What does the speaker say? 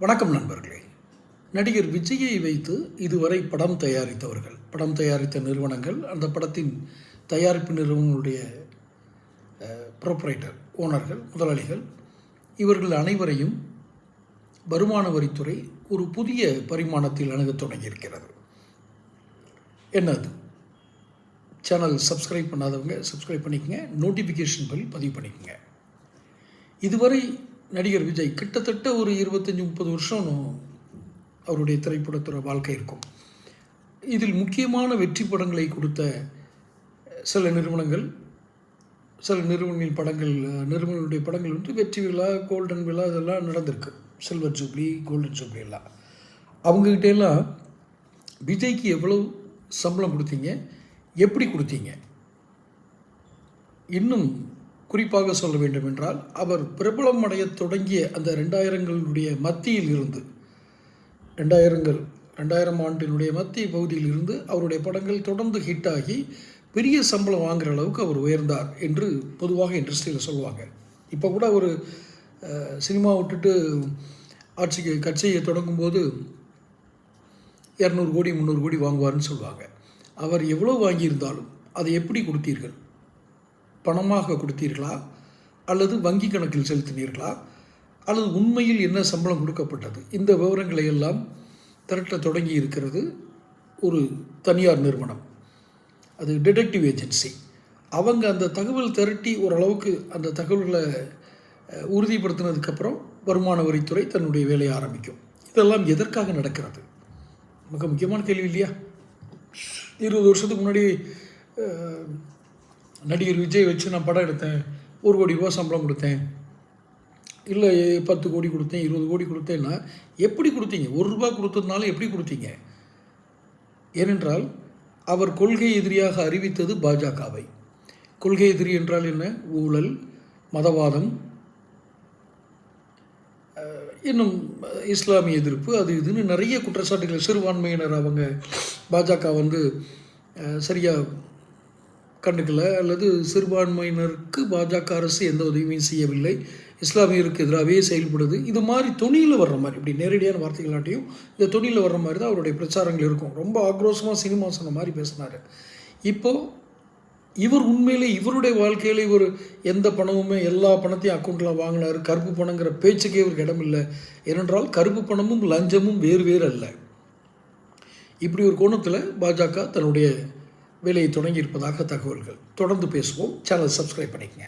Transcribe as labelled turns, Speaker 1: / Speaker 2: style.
Speaker 1: வணக்கம் நண்பர்களே. நடிகர் விஜயை வைத்து இதுவரை படம் தயாரித்தவர்கள், படம் தயாரித்த நிறுவனங்கள், அந்த படத்தின் தயாரிப்பு நிறுவனங்களுடைய ப்ரொப்ரைட்டர், ஓனர்கள், முதலாளிகள், இவர்கள் அனைவரையும் வருமான வரித்துறை ஒரு புதிய பரிமாணத்தில் அணுகத் தொடங்கியிருக்கிறது. என்னது? சேனல் சப்ஸ்கிரைப் பண்ணாதவங்க சப்ஸ்கிரைப் பண்ணிக்கங்க, நோட்டிஃபிகேஷன் பில் பதிவு பண்ணிக்கங்க. இதுவரை நடிகர் விஜய் கிட்டத்தட்ட ஒரு 25-30 வருஷம் அவருடைய திரைப்படத்துறை வாழ்க்கை இருக்கும். இதில் முக்கியமான வெற்றி படங்களை கொடுத்த சில நிறுவனங்கள், சில நிறுவனங்களுடைய படங்கள் வந்து வெற்றி விழா, கோல்டன் விழா இதெல்லாம் நடந்திருக்கு. சில்வர் ஜூப்ளி, கோல்டன் ஜூப்ளி எல்லாம். அவங்ககிட்டெல்லாம் விஜய்க்கு எவ்வளோ சம்பளம் கொடுத்தீங்க, எப்படி கொடுத்தீங்க? இன்னும் குறிப்பாக சொல்ல வேண்டும் என்றால், அவர் பிரபலம் அடைய தொடங்கிய அந்த 2000களுடைய மத்தியில் இருந்து 2000 ஆண்டினுடைய மத்திய பகுதியில் இருந்து அவருடைய படங்கள் தொடர்ந்து ஹிட் ஆகி பெரிய சம்பளம் வாங்குகிற அளவுக்கு அவர் உயர்ந்தார் என்று பொதுவாக இண்டஸ்ட்ரியில் சொல்லுவாங்க. இப்போ கூட ஒரு சினிமா விட்டுட்டு கட்சியை தொடங்கும்போது 200 கோடி 300 கோடி வாங்குவார்னு சொல்லுவாங்க. அவர் எவ்வளோ வாங்கியிருந்தாலும் அதை எப்படி கொடுத்தீர்கள்? பணமாக கொடுத்தீர்களா, அல்லது வங்கி கணக்கில் செலுத்தினீர்களா, அல்லது உண்மையில் என்ன சம்பளம் கொடுக்கப்பட்டது? இந்த விவரங்களை எல்லாம் திரட்ட தொடங்கி இருக்கிறது ஒரு தனியார் நிறுவனம், அது டிடெக்டிவ் ஏஜென்சி. அவங்க அந்த தகவல் திரட்டி ஓரளவுக்கு அந்த தகவல்களை உறுதிப்படுத்தினதுக்கப்புறம் வருமான வரித்துறை தன்னுடைய வேலையை ஆரம்பிக்கும். இதெல்லாம் எதற்காக நடக்கிறது? மிக முக்கியமான கேள்வி இல்லையா? 20 வருஷத்துக்கு முன்னாடி நடிகர் விஜய் வச்சு நான் படம் எடுத்தேன், 1 கோடி ரூபா சம்பளம் கொடுத்தேன், இல்லை 10 கோடி கொடுத்தேன், 20 கோடி கொடுத்தேன்னா எப்படி கொடுத்தீங்க? 1 ரூபா கொடுத்ததுனால எப்படி கொடுத்தீங்க? ஏனென்றால் அவர் கொள்கை எதிரியாக அறிவித்தது பாஜகவை. கொள்கை எதிரி என்றால் என்ன? ஊழல், மதவாதம், இன்னும் இஸ்லாமிய எதிர்ப்பு, அது இதுன்னு நிறைய குற்றச்சாட்டுகள். சிறுபான்மையினர் அவங்க பாஜக வந்து சரியாக கண்டுக்கலை, அல்லது சிறுபான்மையினருக்கு பாஜக அரசு எந்த உதவியும் செய்யவில்லை, இஸ்லாமியருக்கு எதிராகவே செயல்படுது. இது மாதிரி தொனியில் வர்ற மாதிரி, இப்படி நேரடியான வார்த்தைகளாட்டையும் இந்த தொனியில் வர்ற மாதிரி தான் அவருடைய பிரச்சாரங்கள் இருக்கும். ரொம்ப ஆக்ரோஷமாக சினிமா சொன்ன மாதிரி பேசினார். இப்போது இவர் உண்மையிலே இவருடைய வாழ்க்கையில் இவர் எந்த பணமுமே எல்லா பணத்தையும் அக்கௌண்ட்டில் வாங்கினார். கருப்பு பணங்கிற பேச்சுக்கே இவருக்கு இடமில்லை. ஏனென்றால் கருப்பு பணமும் லஞ்சமும் வேறு வேறு அல்ல. இப்படி ஒரு கோணத்தில் பாஜக தன்னுடைய வேலையை தொடங்கியிருப்பதாக தகவல்கள். தொடர்ந்து பேசுவோம். சேனல் சப்ஸ்கிரைப் பண்ணிக்கங்க.